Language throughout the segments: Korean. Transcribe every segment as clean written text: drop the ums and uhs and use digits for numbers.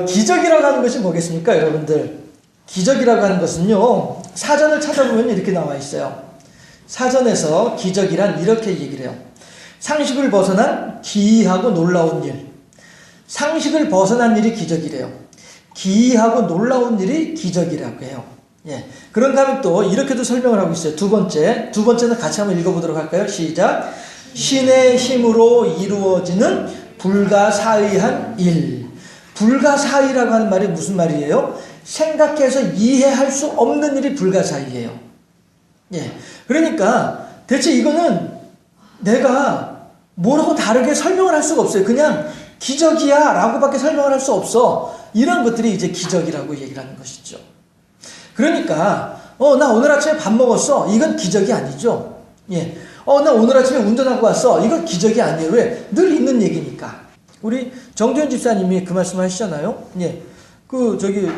기적이라고 하는 것이 뭐겠습니까, 여러분들? 기적이라고 하는 것은요, 사전을 찾아보면 이렇게 나와 있어요. 사전에서 기적이란 이렇게 얘기를 해요. 상식을 벗어난 기이하고 놀라운 일. 상식을 벗어난 일이 기적이래요. 기이하고 놀라운 일이 기적이라고 해요. 예. 그런가 하면 또 이렇게도 설명을 하고 있어요. 두 번째는 같이 한번 읽어보도록 할까요? 시작. 신의 힘으로 이루어지는 불가사의한 일. 불가사의라고 하는 말이 무슨 말이에요? 생각해서 이해할 수 없는 일이 불가사의예요. 예. 그러니까 대체 이거는 내가 뭐라고 다르게 설명을 할 수가 없어요. 그냥 기적이야 라고밖에 설명을 할 수 없어. 이런 것들이 이제 기적이라고 얘기를 하는 것이죠. 그러니까 나 오늘 아침에 밥 먹었어. 이건 기적이 아니죠. 예. 나 오늘 아침에 운전하고 왔어. 이건 기적이 아니에요. 왜? 늘 있는 얘기니까. 우리 정주현 집사님이 그 말씀 하시잖아요. 예.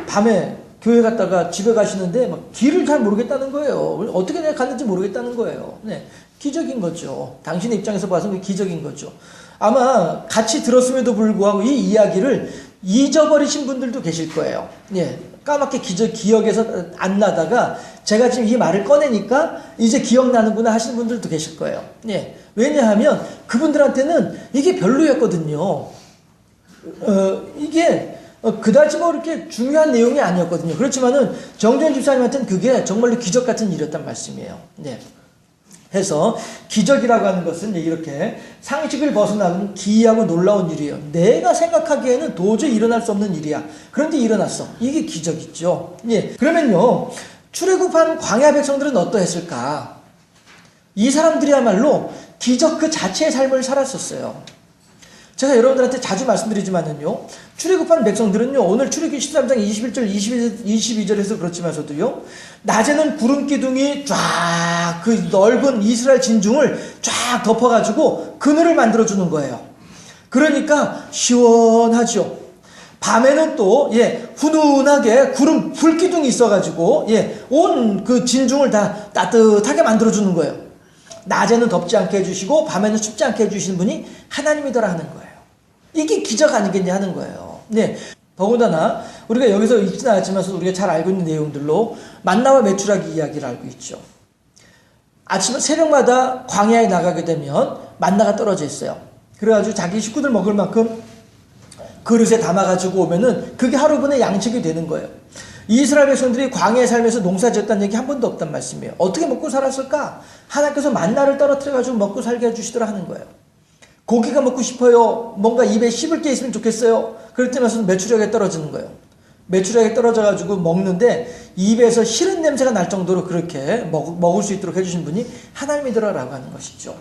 밤에 교회 갔다가 집에 가시는데 막 길을 잘 모르겠다는 거예요. 어떻게 내가 갔는지 모르겠다는 거예요. 네. 기적인 거죠. 당신의 입장에서 봐서는 기적인 거죠. 아마 같이 들었음에도 불구하고 이 이야기를 잊어버리신 분들도 계실 거예요. 예. 까맣게 기억에서 안 나다가 제가 지금 이 말을 꺼내니까 이제 기억나는구나 하시는 분들도 계실 거예요. 예. 왜냐하면 그분들한테는 이게 별로였거든요. 이게 그다지 뭐 이렇게 중요한 내용이 아니었거든요. 그렇지만은 정주현 집사님한테는 그게 정말로 기적 같은 일이었단 말씀이에요. 네. 해서 기적이라고 하는 것은 이렇게 상식을 벗어나는 기이하고 놀라운 일이에요. 내가 생각하기에는 도저히 일어날 수 없는 일이야. 그런데 일어났어. 이게 기적이죠. 예. 그러면요, 출애굽한 광야 백성들은 어떠했을까? 이 사람들이야말로 기적 그 자체의 삶을 살았었어요. 제가 여러분들한테 자주 말씀드리지만은요, 출애굽한 백성들은요, 오늘 출애굽기 13장 21절, 22절에서 그렇지만서도요, 낮에는 구름 기둥이 쫙 그 넓은 이스라엘 진중을 쫙 덮어가지고 그늘을 만들어주는 거예요. 그러니까 시원하죠. 밤에는 또, 훈훈하게 불 기둥이 있어가지고, 온 그 진중을 다 따뜻하게 만들어주는 거예요. 낮에는 덥지 않게 해주시고, 밤에는 춥지 않게 해주시는 분이 하나님이더라 하는 거예요. 이게 기적 아니겠냐 하는 거예요. 네. 더군다나 우리가 여기서 읽지는 않았지만 우리가 잘 알고 있는 내용들로 만나와 메추라기 이야기를 알고 있죠. 아침 새벽마다 광야에 나가게 되면 만나가 떨어져 있어요. 그래가지고 자기 식구들 먹을 만큼 그릇에 담아가지고 오면은 그게 하루분의 양식이 되는 거예요. 이스라엘 백성들이 광야에 살면서 농사 지었다는 얘기 한 번도 없단 말씀이에요. 어떻게 먹고 살았을까? 하나님께서 만나를 떨어뜨려가지고 먹고 살게 해주시더라 하는 거예요. 고기가 먹고 싶어요. 뭔가 입에 씹을 게 있으면 좋겠어요. 그럴 때면서 메추라기가 떨어지는 거예요. 메추라기가 떨어져가지고 먹는데 입에서 싫은 냄새가 날 정도로 그렇게 먹을 수 있도록 해주신 분이 하나님이더라라고 하는 것이죠.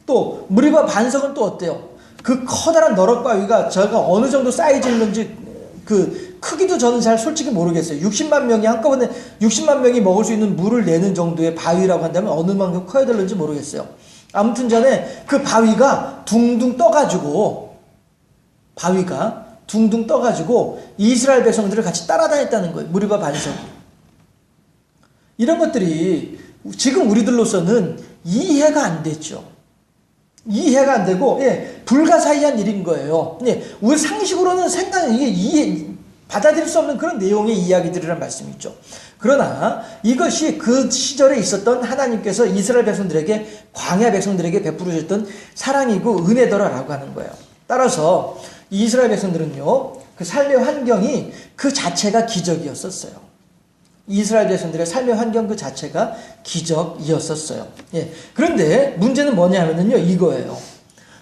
또 무리바 반석은 또 어때요? 그 커다란 너럭바위가 저가 어느 정도 사이즈인지 그 크기도 저는 잘 솔직히 모르겠어요. 60만 명이 한꺼번에 60만 명이 먹을 수 있는 물을 내는 정도의 바위라고 한다면 어느 만큼 커야 될는지 모르겠어요. 아무튼 전에 그 바위가 둥둥 떠가지고 이스라엘 백성들을 같이 따라다녔다는 거예요. 무리바 반석이. 이런 것들이 지금 우리들로서는 이해가 안 되죠. 이해가 안 되고, 불가사의한 일인 거예요. 우리 상식으로는 받아들일 수 없는 그런 내용의 이야기들이란 말씀이죠. 그러나 이것이 그 시절에 있었던 하나님께서 이스라엘 백성들에게, 광야 백성들에게 베풀으셨던 사랑이고 은혜더라라고 하는 거예요. 따라서 이스라엘 백성들은요, 그 삶의 환경이 그 자체가 기적이었었어요. 이스라엘 백성들의 삶의 환경 그 자체가 기적이었었어요. 그런데 문제는 뭐냐 하면요, 이거예요.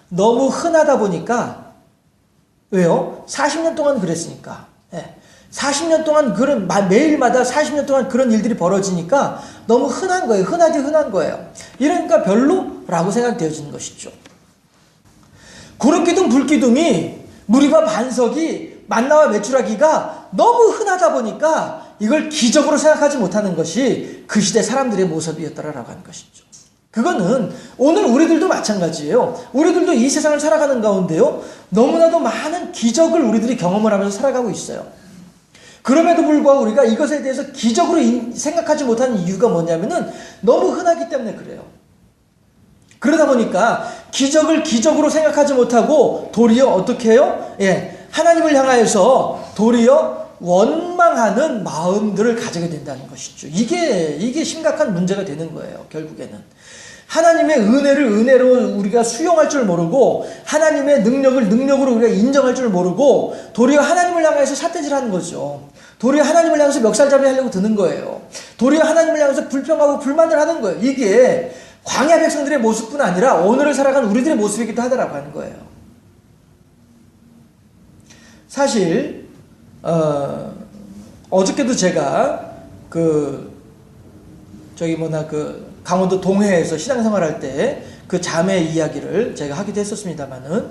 너무 흔하다 보니까, 왜요? 40년 동안 그랬으니까. 40년 동안 매일마다 40년 동안 그런 일들이 벌어지니까 너무 흔한 거예요. 흔한 거예요. 이러니까 별로라고 생각되어지는 것이죠. 구름기둥, 불기둥이, 무리바 반석이, 만나와 메추라기가 너무 흔하다 보니까 이걸 기적으로 생각하지 못하는 것이 그 시대 사람들의 모습이었다라고 하는 것이죠. 그거는 오늘 우리들도 마찬가지예요. 우리들도 이 세상을 살아가는 가운데요, 너무나도 많은 기적을 우리들이 경험을 하면서 살아가고 있어요. 그럼에도 불구하고 우리가 이것에 대해서 기적으로 생각하지 못하는 이유가 뭐냐면은 너무 흔하기 때문에 그래요. 그러다 보니까 기적을 기적으로 생각하지 못하고 도리어 어떻게 해요? 하나님을 향하여서 도리어 원망하는 마음들을 가지게 된다는 것이죠. 이게 심각한 문제가 되는 거예요. 결국에는 하나님의 은혜를 은혜로 우리가 수용할 줄 모르고 하나님의 능력을 능력으로 우리가 인정할 줄 모르고 도리어 하나님을 향해서 삿대질하는 거죠. 도리어 하나님을 향해서 멱살잡이 하려고 드는 거예요. 도리어 하나님을 향해서 불평하고 불만을 하는 거예요. 이게 광야 백성들의 모습뿐 아니라 오늘을 살아가는 우리들의 모습이기도 하다라고 하는 거예요. 사실 어저께도 제가 강원도 동해에서 신앙생활할 때 그 자매 이야기를 제가 하기도 했었습니다만은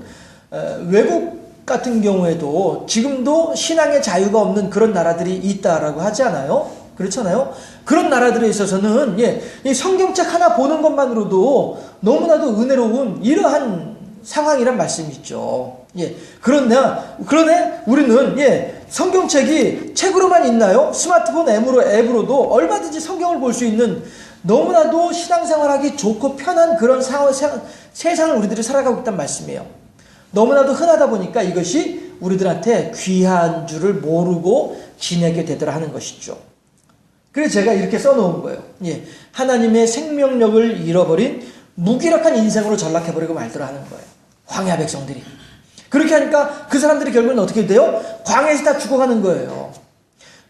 외국 같은 경우에도 지금도 신앙의 자유가 없는 그런 나라들이 있다라고 하지 않아요? 그렇잖아요? 그런 나라들에 있어서는 이 성경책 하나 보는 것만으로도 너무나도 은혜로운 이러한 상황이란 말씀이죠. 그러네 우리는 성경책이 책으로만 있나요? 스마트폰 앱으로도 얼마든지 성경을 볼 수 있는 너무나도 신앙생활하기 좋고 편한 그런 세상을 우리들이 살아가고 있단 말씀이에요. 너무나도 흔하다 보니까 이것이 우리들한테 귀한 줄을 모르고 지내게 되더라 하는 것이죠. 그래서 제가 이렇게 써놓은 거예요. 하나님의 생명력을 잃어버린 무기력한 인생으로 전락해버리고 말더라 하는 거예요. 광야 백성들이. 그렇게 하니까 그 사람들이 결국은 어떻게 돼요? 광야에서 다 죽어가는 거예요.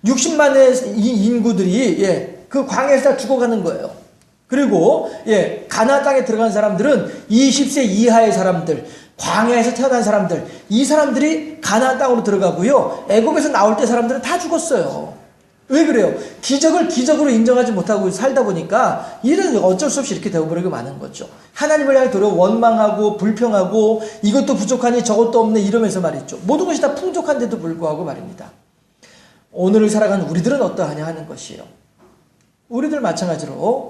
60만의 인구들이 그 광야에서 다 죽어가는 거예요. 그리고 가나안 땅에 들어간 사람들은 20세 이하의 사람들, 광야에서 태어난 사람들, 이 사람들이 가나안 땅으로 들어가고요. 애굽에서 나올 때 사람들은 다 죽었어요. 왜 그래요? 기적을 기적으로 인정하지 못하고 살다 보니까 일은 어쩔 수 없이 이렇게 되어버리고 마는 거죠. 하나님을 향해 도리어 원망하고 불평하고 이것도 부족하니 저것도 없네 이러면서 말이죠. 모든 것이 다 풍족한데도 불구하고 말입니다. 오늘을 살아가는 우리들은 어떠하냐 하는 것이에요. 우리들 마찬가지로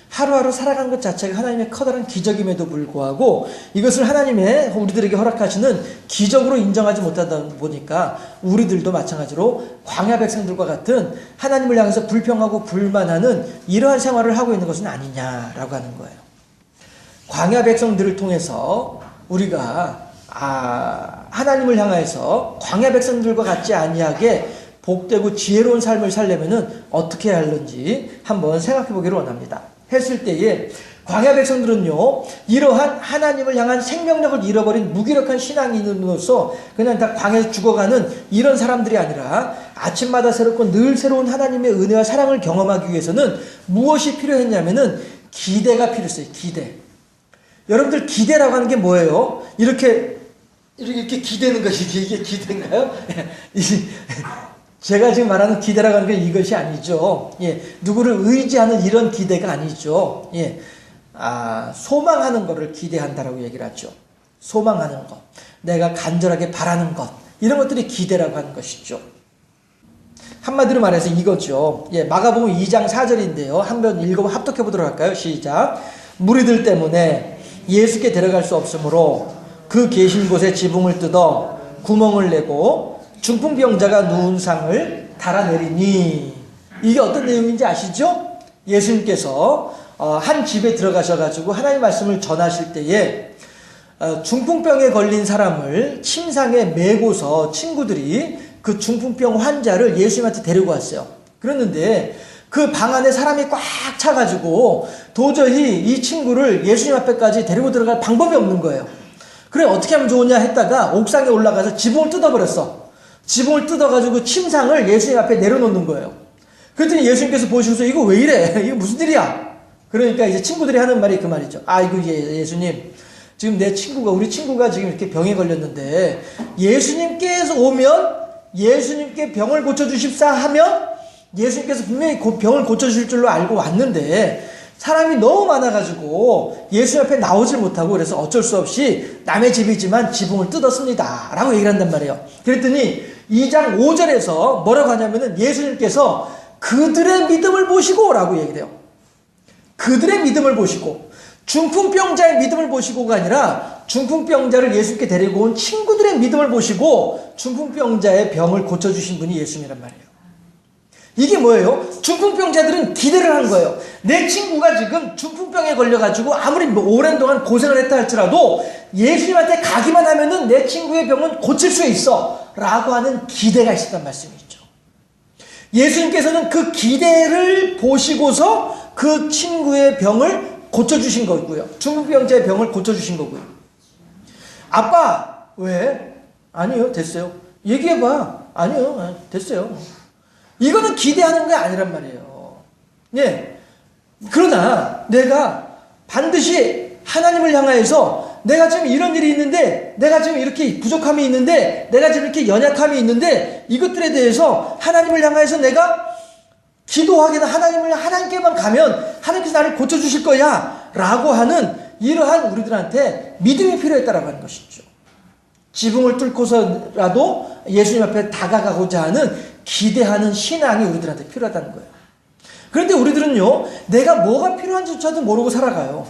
하루하루 살아가는 것 자체가 하나님의 커다란 기적임에도 불구하고 이것을 하나님의 우리들에게 허락하시는 기적으로 인정하지 못하다 보니까 우리들도 마찬가지로 광야 백성들과 같은 하나님을 향해서 불평하고 불만하는 이러한 생활을 하고 있는 것은 아니냐라고 하는 거예요. 광야 백성들을 통해서 우리가 하나님을 향해서 광야 백성들과 같지 아니하게 복되고 지혜로운 삶을 살려면은 어떻게 해야 하는지 한번 생각해 보기를 원합니다. 했을 때에 광야 백성들은요, 이러한 하나님을 향한 생명력을 잃어버린 무기력한 신앙인으로서 그냥 다 광야에서 죽어가는 이런 사람들이 아니라 아침마다 새롭고 늘 새로운 하나님의 은혜와 사랑을 경험하기 위해서는 무엇이 필요했냐면은 기대가 필요했어요. 기대. 여러분들 기대라고 하는 게 뭐예요? 이렇게 기대는 것이 이게 기대인가요? 제가 지금 말하는 기대라고 하는 게 이것이 아니죠. 누구를 의지하는 이런 기대가 아니죠. 소망하는 것을 기대한다라고 얘기를 하죠. 소망하는 것, 내가 간절하게 바라는 것, 이런 것들이 기대라고 하는 것이죠. 한마디로 말해서 이거죠. 마가복음 2장 4절인데요. 한번 합독해 보도록 할까요? 시작. 무리들 때문에 예수께 데려갈 수 없으므로 그 계신 곳에 지붕을 뜯어 구멍을 내고 중풍병자가 누운 상을 달아내리니, 이게 어떤 내용인지 아시죠? 예수님께서 한 집에 들어가셔가지고 하나님 말씀을 전하실 때에 중풍병에 걸린 사람을 침상에 메고서 친구들이 그 중풍병 환자를 예수님한테 데리고 왔어요. 그랬는데 그 방 안에 사람이 꽉 차가지고 도저히 이 친구를 예수님 앞에까지 데리고 들어갈 방법이 없는 거예요. 그래 어떻게 하면 좋으냐 했다가 옥상에 올라가서 지붕을 뜯어버렸어. 지붕을 뜯어가지고 침상을 예수님 앞에 내려놓는 거예요. 그랬더니 예수님께서 보시고서 이거 왜 이래? 이거 무슨 일이야? 그러니까 이제 친구들이 하는 말이 그 말이죠. 이거 예수님, 지금 우리 친구가 지금 이렇게 병에 걸렸는데 예수님께서 오면 예수님께 병을 고쳐주십사 하면 예수님께서 분명히 병을 고쳐주실 줄로 알고 왔는데 사람이 너무 많아가지고 예수님 앞에 나오질 못하고 그래서 어쩔 수 없이 남의 집이지만 지붕을 뜯었습니다 라고 얘기를 한단 말이에요. 그랬더니 2장 5절에서 뭐라고 하냐면은 예수님께서 그들의 믿음을 보시고 라고 얘기를 해요. 그들의 믿음을 보시고, 중풍병자의 믿음을 보시고가 아니라 중풍병자를 예수님께 데리고 온 친구들의 믿음을 보시고 중풍병자의 병을 고쳐주신 분이 예수님이란 말이에요. 이게 뭐예요? 중풍병자들은 기대를 한 거예요. 내 친구가 지금 중풍병에 걸려가지고 아무리 오랜 동안 고생을 했다 할지라도 예수님한테 가기만 하면은 내 친구의 병은 고칠 수 있어 라고 하는 기대가 있었단 말씀이죠. 예수님께서는 그 기대를 보시고서 그 친구의 병을 고쳐주신 거고요. 중풍병자의 병을 고쳐주신 거고요. 아빠 왜? 아니요, 됐어요. 얘기해봐. 아니요, 됐어요. 이거는 기대하는 게 아니란 말이에요. 예. 그러나 내가 반드시 하나님을 향하여서 내가 지금 이런 일이 있는데, 내가 지금 이렇게 부족함이 있는데, 내가 지금 이렇게 연약함이 있는데, 이것들에 대해서 하나님을 향하여서 내가 기도하기는 하나님께만 가면 하나님께서 나를 고쳐주실 거야 라고 하는 이러한 우리들한테 믿음이 필요했다라고 하는 것이죠. 지붕을 뚫고서라도 예수님 앞에 다가가고자 하는 기대하는 신앙이 우리들한테 필요하다는 거예요. 그런데 우리들은요, 내가 뭐가 필요한지조차도 모르고 살아가요.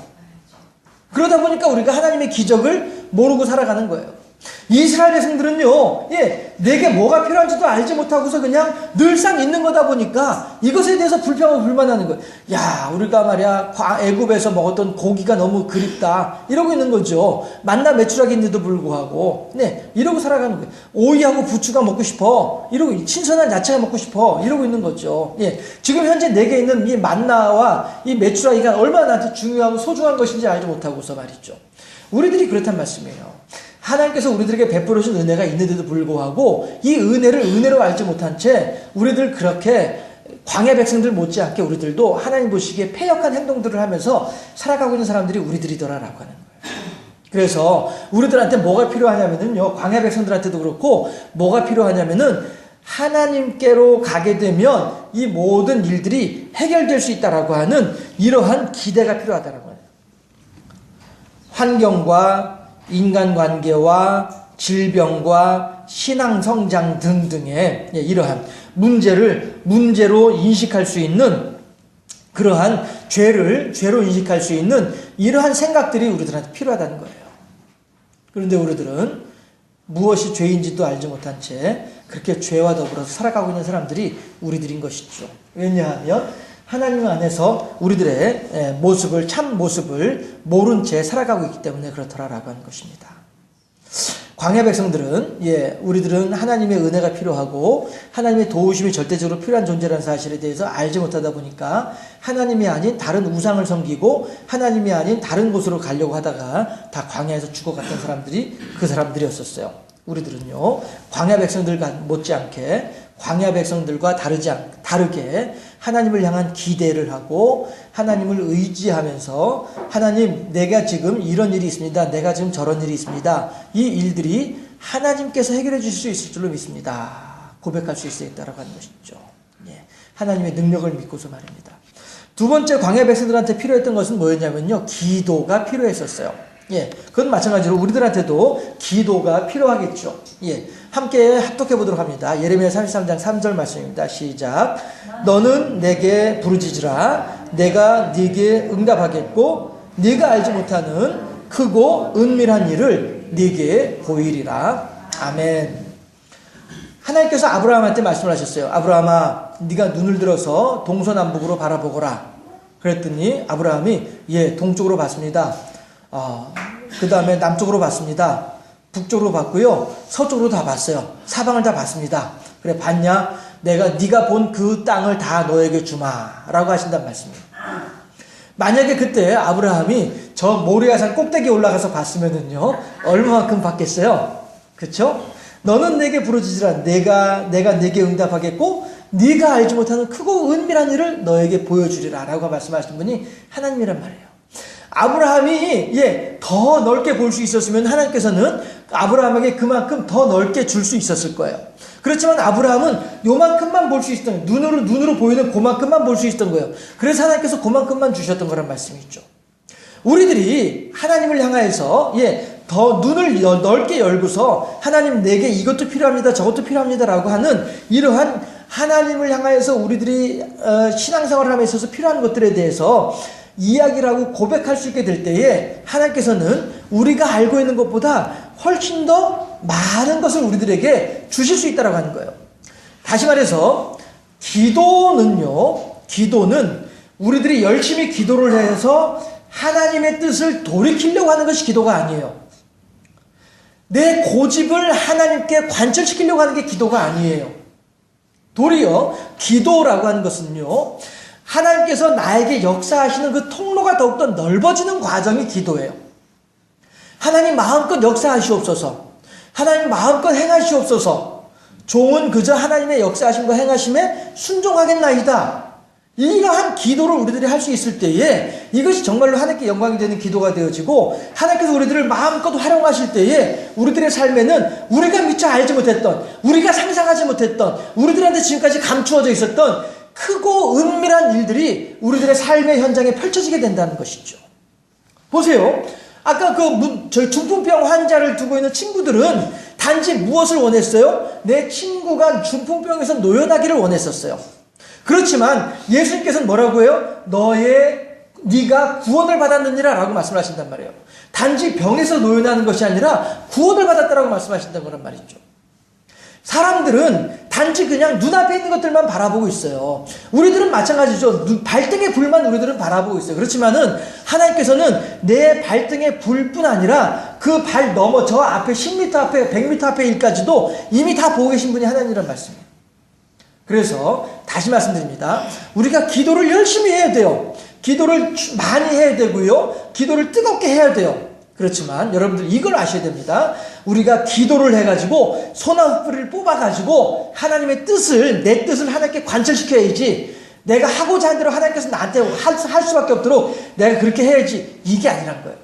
그러다 보니까 우리가 하나님의 기적을 모르고 살아가는 거예요. 이스라엘 백성들은요, 내게 뭐가 필요한지도 알지 못하고서 그냥 늘상 있는 거다 보니까 이것에 대해서 불평하고 불만하는 거예요. 야, 우리가 말이야, 애굽에서 먹었던 고기가 너무 그립다. 이러고 있는 거죠. 만나 메추라기 있는데도 불구하고, 이러고 살아가는 거예요. 오이하고 부추가 먹고 싶어. 이러고, 신선한 야채가 먹고 싶어. 이러고 있는 거죠. 지금 현재 내게 있는 이 만나와 이 메추라기가 얼마나 나한테 중요하고 소중한 것인지 알지 못하고서 말이죠. 우리들이 그렇단 말씀이에요. 하나님께서 우리들에게 베풀어 주신 은혜가 있는데도 불구하고 이 은혜를 은혜로 알지 못한 채 우리들 그렇게 광야 백성들 못지않게 우리들도 하나님 보시기에 패역한 행동들을 하면서 살아가고 있는 사람들이 우리들이더라라고 하는 거예요. 그래서 우리들한테 뭐가 필요하냐면요, 광야 백성들한테도 그렇고 뭐가 필요하냐면은 하나님께로 가게 되면 이 모든 일들이 해결될 수 있다라고 하는 이러한 기대가 필요하다라고 해요. 환경과 인간관계와 질병과 신앙성장 등등의 이러한 문제로 인식할 수 있는 그러한 죄로 인식할 수 있는 이러한 생각들이 우리들한테 필요하다는 거예요. 그런데 우리들은 무엇이 죄인지도 알지 못한 채 그렇게 죄와 더불어서 살아가고 있는 사람들이 우리들인 것이죠. 왜냐하면 하나님 안에서 우리들의 참 모습을 모른 채 살아가고 있기 때문에 그렇더라라고 하는 것입니다. 광야 백성들은 우리들은 하나님의 은혜가 필요하고 하나님의 도우심이 절대적으로 필요한 존재라는 사실에 대해서 알지 못하다 보니까 하나님이 아닌 다른 우상을 섬기고 하나님이 아닌 다른 곳으로 가려고 하다가 다 광야에서 죽어갔던 사람들이 그 사람들이었었어요. 우리들은요, 광야 백성들과 못지않게 광야 백성들과 다르게 하나님을 향한 기대를 하고 하나님을 의지하면서 하나님, 내가 지금 이런 일이 있습니다. 내가 지금 저런 일이 있습니다. 이 일들이 하나님께서 해결해 주실 수 있을 줄로 믿습니다. 고백할 수 있겠다라고 하는 것이죠. 하나님의 능력을 믿고서 말입니다. 두 번째 광야 백성들한테 필요했던 것은 뭐였냐면요, 기도가 필요했었어요. 그건 마찬가지로 우리들한테도 기도가 필요하겠죠. 함께 합독해 보도록 합니다. 예레미야 33장 3절 말씀입니다. 시작. 너는 내게 부르짖으라. 내가 네게 응답하겠고 네가 알지 못하는 크고 은밀한 일을 네게 보이리라. 아멘. 하나님께서 아브라함한테 말씀을 하셨어요. 아브라함아, 네가 눈을 들어서 동서남북으로 바라보거라. 그랬더니 아브라함이 동쪽으로 봤습니다. 그 다음에 남쪽으로 봤습니다. 북쪽으로 봤고요. 서쪽으로 다 봤어요. 사방을 다 봤습니다. 그래, 봤냐? 네가 본 그 땅을 다 너에게 주마 라고 하신단 말씀이에요. 만약에 그때 아브라함이 저 모리아산 꼭대기에 올라가서 봤으면은요, 얼마만큼 받겠어요? 그쵸? 너는 내게 부르짖으라. 내가 네게 응답하겠고 네가 알지 못하는 크고 은밀한 일을 너에게 보여주리라 라고 말씀하시는 분이 하나님이란 말이에요. 아브라함이 더 넓게 볼 수 있었으면 하나님께서는 아브라함에게 그만큼 더 넓게 줄 수 있었을 거예요. 그렇지만 아브라함은 요만큼만 볼 수 있었던 거예요. 눈으로 보이는 그만큼만 볼 수 있었던 거예요. 그래서 하나님께서 그만큼만 주셨던 거란 말씀이죠. 우리들이 하나님을 향하여서 더 눈을 넓게 열고서 하나님, 내게 이것도 필요합니다, 저것도 필요합니다라고 하는 이러한 하나님을 향하여서 우리들이 신앙생활을 함에 있어서 필요한 것들에 대해서 이야기를 하고 고백할 수 있게 될 때에 하나님께서는 우리가 알고 있는 것보다 훨씬 더 많은 것을 우리들에게 주실 수 있다고 하는 거예요. 다시 말해서 기도는 우리들이 열심히 기도를 해서 하나님의 뜻을 돌이키려고 하는 것이 기도가 아니에요. 내 고집을 하나님께 관철시키려고 하는 게 기도가 아니에요. 도리어 기도라고 하는 것은요, 하나님께서 나에게 역사하시는 그 통로가 더욱더 넓어지는 과정이 기도예요. 하나님 마음껏 역사하시옵소서. 하나님 마음껏 행하시옵소서. 종은 그저 하나님의 역사하심과 행하심에 순종하겠나이다. 이러한 기도를 우리들이 할 수 있을 때에 이것이 정말로 하나님께 영광이 되는 기도가 되어지고, 하나님께서 우리들을 마음껏 활용하실 때에 우리들의 삶에는 우리가 미처 알지 못했던, 우리가 상상하지 못했던, 우리들한테 지금까지 감추어져 있었던 크고 은밀한 일들이 우리들의 삶의 현장에 펼쳐지게 된다는 것이죠. 보세요. 아까 저희 중풍병 환자를 두고 있는 친구들은 단지 무엇을 원했어요? 내 친구가 중풍병에서 노연하기를 원했었어요. 그렇지만 예수님께서는 뭐라고 해요? 네가 구원을 받았느니라 라고 말씀하신단 말이에요. 단지 병에서 노연하는 것이 아니라 구원을 받았다라고 말씀하신다는 거란 말이죠. 사람들은 단지 그냥 눈앞에 있는 것들만 바라보고 있어요. 우리들은 마찬가지죠. 발등의 불만 우리들은 바라보고 있어요. 그렇지만은 하나님께서는 내 발등의 불뿐 아니라 그 발 넘어 저 앞에 10m 앞에 100m 앞에 일까지도 이미 다 보고 계신 분이 하나님이란 말씀이에요. 그래서 다시 말씀드립니다. 우리가 기도를 열심히 해야 돼요. 기도를 많이 해야 되고요. 기도를 뜨겁게 해야 돼요. 그렇지만 여러분들 이걸 아셔야 됩니다. 우리가 기도를 해가지고 소나무 뿌리를 뽑아가지고 하나님의 뜻을, 내 뜻을 하나님께 관철시켜야지, 내가 하고자 한 대로 하나님께서 나한테 할 수밖에 없도록 내가 그렇게 해야지, 이게 아니란 거예요.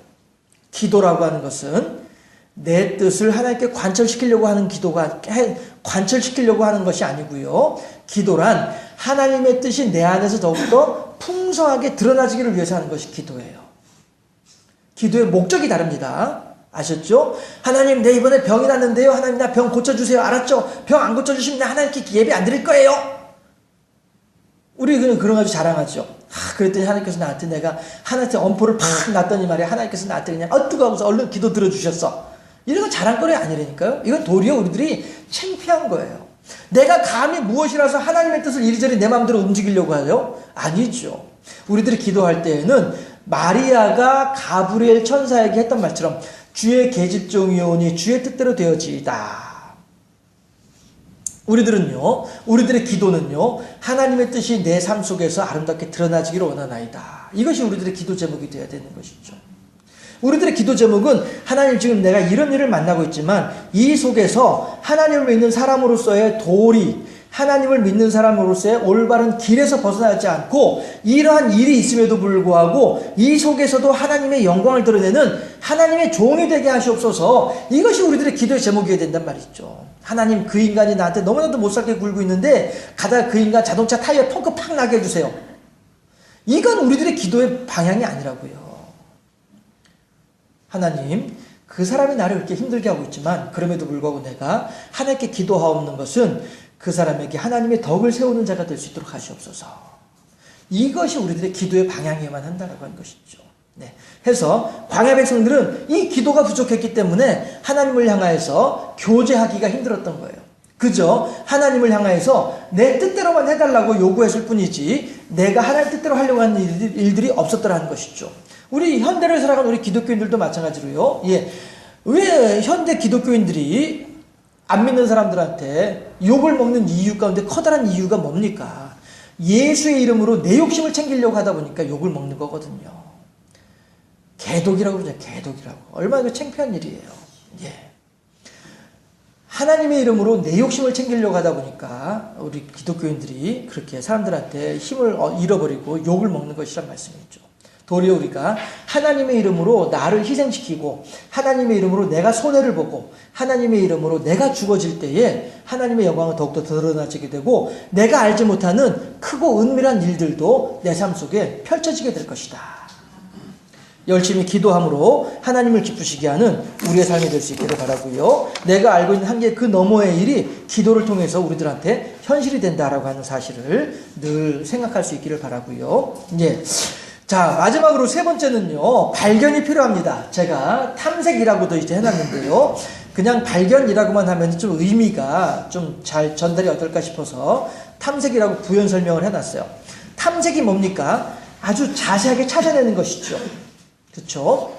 기도라고 하는 것은 내 뜻을 하나님께 관철시키려고 하는 관철시키려고 하는 것이 아니고요. 기도란 하나님의 뜻이 내 안에서 더욱더 풍성하게 드러나지기를 위해서 하는 것이 기도예요. 기도의 목적이 다릅니다. 아셨죠? 하나님, 내 이번에 병이 났는데요. 하나님, 나 병 고쳐주세요. 알았죠? 병 안 고쳐주시면 나 하나님께 예배 안 드릴 거예요. 우리 그런 가지고 자랑하죠. 그랬더니 하나님께서 나한테, 내가 하나님한테 엄포를 팍 놨더니 말이야, 하나님께서 나한테 그냥 뜨거워서 얼른 기도 들어주셨어. 이런 건 자랑거리 아니라니까요. 이건 도리어 우리들이 창피한 거예요. 내가 감히 무엇이라서 하나님의 뜻을 이리저리 내 마음대로 움직이려고 하죠? 아니죠. 우리들이 기도할 때에는 마리아가 가브리엘 천사에게 했던 말처럼 주의 계집종이 오니 주의 뜻대로 되어지이다. 우리들의 기도는요, 하나님의 뜻이 내 삶 속에서 아름답게 드러나지기를 원하나이다. 이것이 우리들의 기도 제목이 되어야 되는 것이죠. 우리들의 기도 제목은, 하나님, 지금 내가 이런 일을 만나고 있지만 이 속에서 하나님을 믿는 사람으로서의 도리, 하나님을 믿는 사람으로서의 올바른 길에서 벗어나지 않고 이러한 일이 있음에도 불구하고 이 속에서도 하나님의 영광을 드러내는 하나님의 종이 되게 하시옵소서. 이것이 우리들의 기도의 제목이어야 된단 말이죠. 하나님, 그 인간이 나한테 너무나도 못살게 굴고 있는데 가다가 그 인간 자동차 타이어에 펑크 팍 나게 해주세요. 이건 우리들의 기도의 방향이 아니라고요. 하나님, 그 사람이 나를 이렇게 힘들게 하고 있지만 그럼에도 불구하고 내가 하나님께 기도하옵는 것은 그 사람에게 하나님의 덕을 세우는 자가 될 수 있도록 하시옵소서. 이것이 우리들의 기도의 방향이어야만 한다라고 하는 것이죠. 네. 해서 광야 백성들은 이 기도가 부족했기 때문에 하나님을 향하여서 교제하기가 힘들었던 거예요. 그저 하나님을 향하여서 내 뜻대로만 해달라고 요구했을 뿐이지 내가 하나님 뜻대로 하려고 하는 일들이 없었더라는 것이죠. 우리 현대를 살아가는 우리 기독교인들도 마찬가지로요. 왜 현대 기독교인들이 안 믿는 사람들한테 욕을 먹는 이유 가운데 커다란 이유가 뭡니까? 예수의 이름으로 내 욕심을 챙기려고 하다 보니까 욕을 먹는 거거든요. 개독이라고 그러죠. 개독이라고. 얼마나 창피한 일이에요. 예. 하나님의 이름으로 내 욕심을 챙기려고 하다 보니까 우리 기독교인들이 그렇게 사람들한테 힘을 잃어버리고 욕을 먹는 것이란 말씀이죠. 도리어 우리가 하나님의 이름으로 나를 희생시키고 하나님의 이름으로 내가 손해를 보고 하나님의 이름으로 내가 죽어질 때에 하나님의 영광은 더욱더 드러나지게 되고 내가 알지 못하는 크고 은밀한 일들도 내 삶 속에 펼쳐지게 될 것이다. 열심히 기도함으로 하나님을 기쁘시게 하는 우리의 삶이 될 수 있기를 바라고요. 내가 알고 있는 한계 그 너머의 일이 기도를 통해서 우리들한테 현실이 된다라고 하는 사실을 늘 생각할 수 있기를 바라고요. 예. 자, 마지막으로 세 번째는요, 발견이 필요합니다. 제가 탐색이라고도 이제 해놨는데요. 그냥 발견이라고만 하면 좀 의미가 좀 잘 전달이 어떨까 싶어서 탐색이라고 부연 설명을 해놨어요. 탐색이 뭡니까? 아주 자세하게 찾아내는 것이죠. 그렇죠?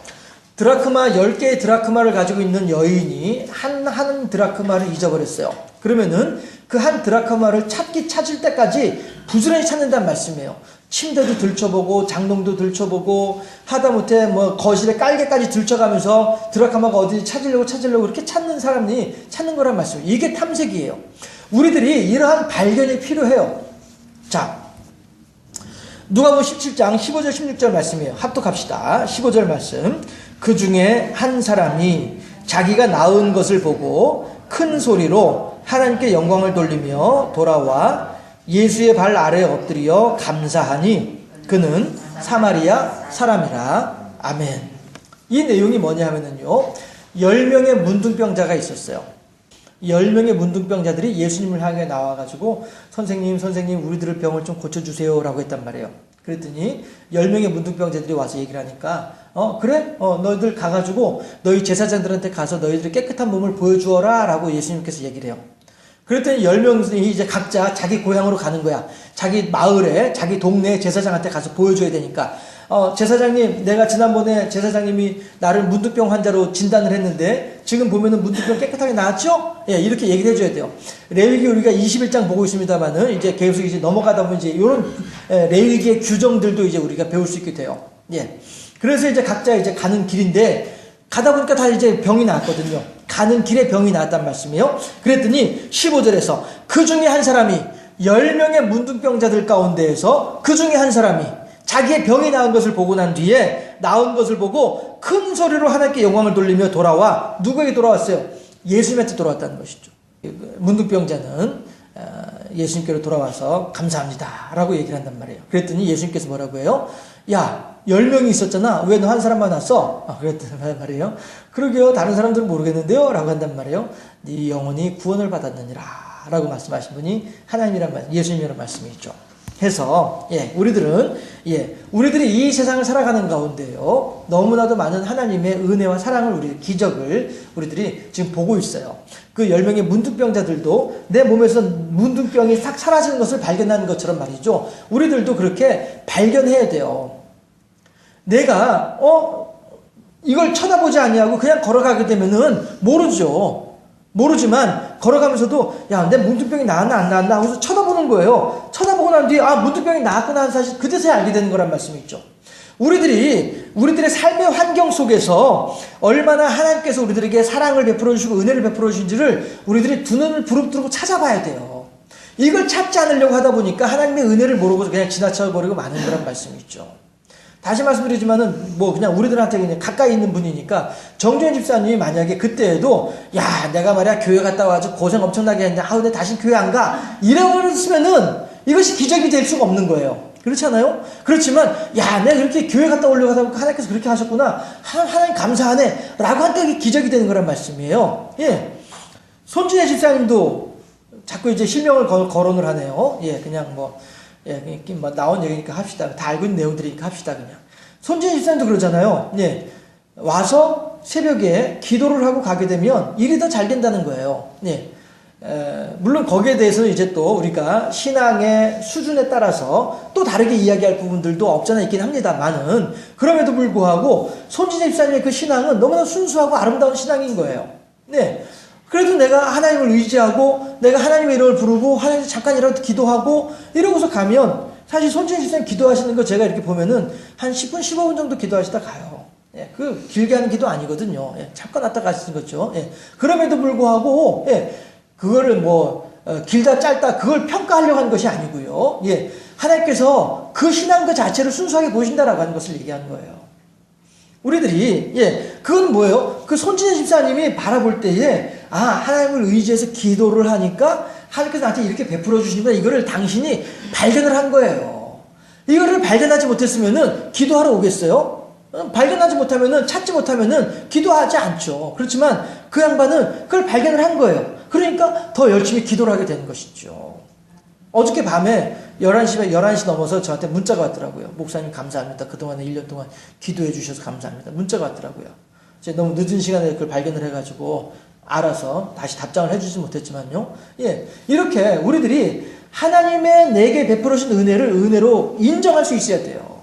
드라크마 10개의 드라크마를 가지고 있는 여인이 한 드라크마를 잊어버렸어요. 그러면은 그 한 드라크마를 찾을 때까지 부지런히 찾는다는 말씀이에요. 침대도 들춰보고 장롱도 들춰보고 하다못해 뭐 거실에 깔개까지 들춰가면서 드라크마가 어디 찾으려고 그렇게 찾는 사람이 찾는 거란 말씀이에요. 이게 탐색이에요. 우리들이 이러한 발견이 필요해요. 자, 누가복음 17장 15절 16절 말씀이에요. 합독합시다. 15절 말씀. 그 중에 한 사람이 자기가 낳은 것을 보고 큰 소리로 하나님께 영광을 돌리며 돌아와 예수의 발 아래에 엎드려 감사하니 그는 사마리아 사람이라. 아멘. 이 내용이 뭐냐 하면은요, 10명의 문둥병자가 있었어요. 10명의 문둥병자들이 예수님을 향해 나와가지고 선생님 우리들의 병을 좀 고쳐주세요 라고 했단 말이에요. 그랬더니 10명의 문둥병자들이 와서 얘기를 하니까 그래? 너희들 가가지고 너희 제사장들한테 가서 너희들의 깨끗한 몸을 보여주어라 라고 예수님께서 얘기를 해요. 그랬더니 10명이 이제 각자 자기 고향으로 가는 거야. 자기 마을에, 자기 동네 제사장한테 가서 보여줘야 되니까. 제사장님, 내가 지난번에 제사장님이 나를 문둥병 환자로 진단을 했는데 지금 보면은 문둥병 깨끗하게 나았죠? 예, 이렇게 얘기를 해줘야 돼요. 레위기 우리가 21장 보고 있습니다만은 이제 계속 이제 넘어가다 보면 이제 이런 레위기의 규정들도 이제 우리가 배울 수 있게 돼요. 예. 그래서 이제 각자 이제 가는 길인데 가다 보니까 다 이제 병이 나왔거든요. 가는 길에 병이 나왔단 말씀이에요. 그랬더니 15절에서 그 중에 한 사람이 10명의 문둥병자들 가운데에서 그 중에 한 사람이 자기의 병이 나은 것을 보고 난 뒤에 나은 것을 보고 큰 소리로 하나님께 영광을 돌리며 돌아와 누구에게 돌아왔어요? 예수님한테 돌아왔다는 것이죠. 문둥병자는 예수님께로 돌아와서 감사합니다 라고 얘기를 한단 말이에요. 그랬더니 예수님께서 뭐라고 해요? 야, 10명이 있었잖아. 왜 너 한 사람만 왔어? 그랬단 말이에요. 그러게요. 다른 사람들은 모르겠는데요 라고 한단 말이에요. 네 영혼이 구원을 받았느니라 라고 말씀하신 분이 하나님이란 말, 예수님이란 말씀이죠. 해서 우리들이 이 세상을 살아가는 가운데요, 너무나도 많은 하나님의 은혜와 사랑을 기적을 우리들이 지금 보고 있어요. 그 10명의 문둥병자들도 내 몸에서 문둥병이 싹 사라지는 것을 발견하는 것처럼 말이죠. 우리들도 그렇게 발견해야 돼요. 내가 이걸 쳐다보지 아니하고 그냥 걸어가게 되면은 모르지만 걸어가면서도 야, 내 문둥병이 나았나 안 나았나 하고서 쳐다보는 거예요. 쳐다보고 난 뒤에 문둥병이 나았구나 하는 사실 그제서야 알게 되는 거란 말씀이 있죠. 우리들의 삶의 환경 속에서 얼마나 하나님께서 우리들에게 사랑을 베풀어 주시고 은혜를 베풀어 주신지를 우리들이 두 눈을 부릅뜨고 찾아봐야 돼요. 이걸 찾지 않으려고 하다 보니까 하나님의 은혜를 모르고 그냥 지나쳐버리고 마는 거란 말씀이 있죠. 다시 말씀드리지만은 그냥 우리들한테 그냥 가까이 있는 분이니까 정주현 집사님이 만약에 그때에도 야, 내가 말이야 교회 갔다 와가지고 고생 엄청나게 했는데 근데 다시 교회 안 가 이러면은 이것이 기적이 될 수가 없는 거예요. 그렇잖아요? 그렇지만 야, 내가 그렇게 교회 갔다 오려고 하다 보니까 하나님께서 그렇게 하셨구나, 하나님 감사하네 라고 하니까 이게 기적이 되는 거란 말씀이에요. 예, 손진혜 집사님도 자꾸 이제 실명을 거론을 하네요. 예, 그냥 나온 얘기니까 합시다. 다 알고 있는 내용들이니까 합시다, 그냥. 손진희 집사님도 그러잖아요. 예. 와서 새벽에 기도를 하고 가게 되면 일이 더 잘 된다는 거예요. 예. 물론 거기에 대해서는 이제 또 우리가 신앙의 수준에 따라서 또 다르게 이야기할 부분들도 없잖아 있긴 합니다만은, 그럼에도 불구하고 손진희 집사님의 그 신앙은 너무나 순수하고 아름다운 신앙인 거예요. 네. 그래도 내가 하나님을 의지하고 내가 하나님의 이름을 부르고 하나님 잠깐이라도 기도하고 이러고서 가면, 사실 손진희 집사님 기도하시는 거 제가 이렇게 보면은 한 10분 15분 정도 기도하시다 가요. 예, 그 길게 하는 기도 아니거든요. 예, 잠깐 왔다 가시는 거죠. 예, 그럼에도 불구하고 그거를 길다 짧다 그걸 평가하려고 하는 것이 아니고요. 예, 하나님께서 그 신앙 그 자체를 순수하게 보신다라고 하는 것을 얘기하는 거예요. 우리들이 그건 뭐예요? 그 손진혜 집사님이 바라볼 때에 하나님을 의지해서 기도를 하니까 하나님께서 나한테 이렇게 베풀어 주시니까 이거를 당신이 발견을 한 거예요. 이거를 발견하지 못했으면은 기도하러 오겠어요? 발견하지 못하면은, 찾지 못하면은 기도하지 않죠. 그렇지만 그 양반은 그걸 발견을 한 거예요. 그러니까 더 열심히 기도를 하게 되는 것이죠. 어저께 밤에 11시 넘어서 저한테 문자가 왔더라고요. 목사님 감사합니다. 그동안에 1년 동안 기도해 주셔서 감사합니다. 문자가 왔더라고요. 제가 너무 늦은 시간에 그걸 발견을 해가지고 알아서 다시 답장을 해주지 못했지만요. 예, 이렇게 우리들이 하나님의 내게 베풀으신 은혜를 은혜로 인정할 수 있어야 돼요.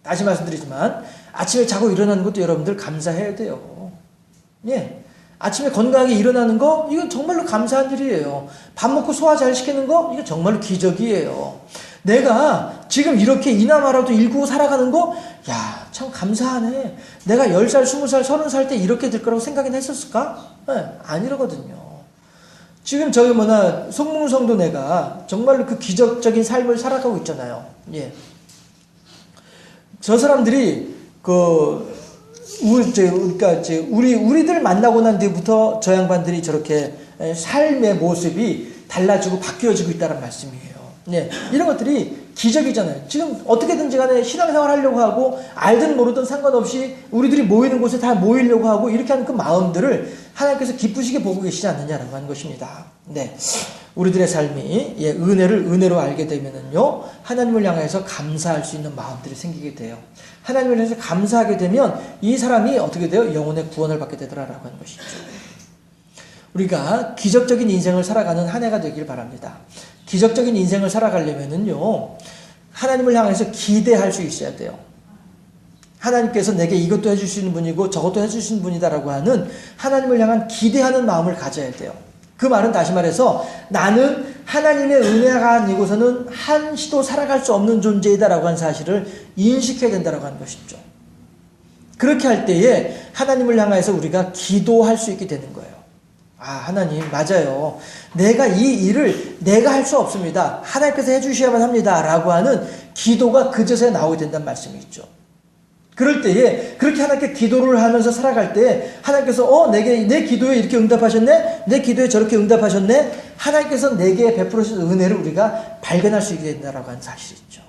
다시 말씀드리지만 아침에 자고 일어나는 것도 여러분들 감사해야 돼요. 예. 아침에 건강하게 일어나는 거 이건 정말로 감사한 일이에요. 밥 먹고 소화 잘 시키는 거 이거 정말로 기적이에요. 내가 지금 이렇게 이나마라도 일구고 살아가는 거 야, 참 감사하네. 내가 10살, 20살, 30살 때 이렇게 될 거라고 생각은 했었을까? 네, 아니라거든요. 지금 송문성도내가 정말로 그 기적적인 삶을 살아가고 있잖아요. 예. 저 사람들이 우리들 만나고 난 뒤부터 저 양반들이 저렇게 삶의 모습이 달라지고 바뀌어지고 있다는 말씀이에요. 네, 이런 것들이 기적이잖아요. 지금 어떻게든지 간에 신앙생활 하려고 하고 알든 모르든 상관없이 우리들이 모이는 곳에 다 모이려고 하고 이렇게 하는 그 마음들을 하나님께서 기쁘시게 보고 계시지 않느냐라고 하는 것입니다. 네, 우리들의 삶이 은혜를 은혜로 알게 되면은요 하나님을 향해서 감사할 수 있는 마음들이 생기게 돼요. 하나님을 향해서 감사하게 되면 이 사람이 어떻게 돼요? 영혼의 구원을 받게 되더라라고 하는 것이죠. 우리가 기적적인 인생을 살아가는 한 해가 되길 바랍니다. 기적적인 인생을 살아가려면은요, 하나님을 향해서 기대할 수 있어야 돼요. 하나님께서 내게 이것도 해주시는 분이고 저것도 해주시는 분이다라고 하는 하나님을 향한 기대하는 마음을 가져야 돼요. 그 말은 다시 말해서 나는 하나님의 은혜가 아니고서는 한시도 살아갈 수 없는 존재이다라고 하는 사실을 인식해야 된다라고 하는 것이죠. 그렇게 할 때에 하나님을 향해서 우리가 기도할 수 있게 되는 거예요. 아, 하나님, 맞아요. 내가 이 일을 내가 할 수 없습니다. 하나님께서 해주셔야만 합니다. 라고 하는 기도가 그저서야 나오게 된다는 말씀이죠. 그럴 때에 그렇게 하나님께 기도를 하면서 살아갈 때 하나님께서 내 기도에 이렇게 응답하셨네? 내 기도에 저렇게 응답하셨네? 하나님께서 내게 베풀으신 은혜를 우리가 발견할 수 있게 된다라고 하는 사실이죠.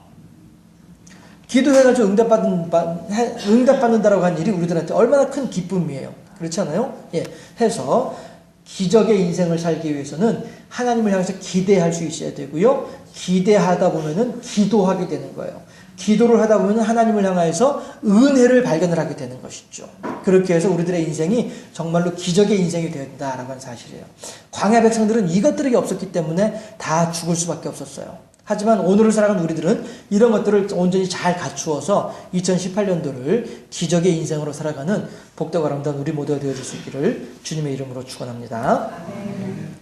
기도해가지고 응답받는다라고 하는 일이 우리들한테 얼마나 큰 기쁨이에요. 그렇지 않아요? 예. 해서 기적의 인생을 살기 위해서는 하나님을 향해서 기대할 수 있어야 되고요. 기대하다 보면은 기도하게 되는 거예요. 기도를 하다 보면 하나님을 향해서 은혜를 발견을 하게 되는 것이죠. 그렇게 해서 우리들의 인생이 정말로 기적의 인생이 된다라고 하는 사실이에요. 광야 백성들은 이것들이 없었기 때문에 다 죽을 수밖에 없었어요. 하지만 오늘을 살아가는 우리들은 이런 것들을 온전히 잘 갖추어서 2018년도를 기적의 인생으로 살아가는 복되고 아름다운 우리 모두가 되어질 수 있기를 주님의 이름으로 축원합니다.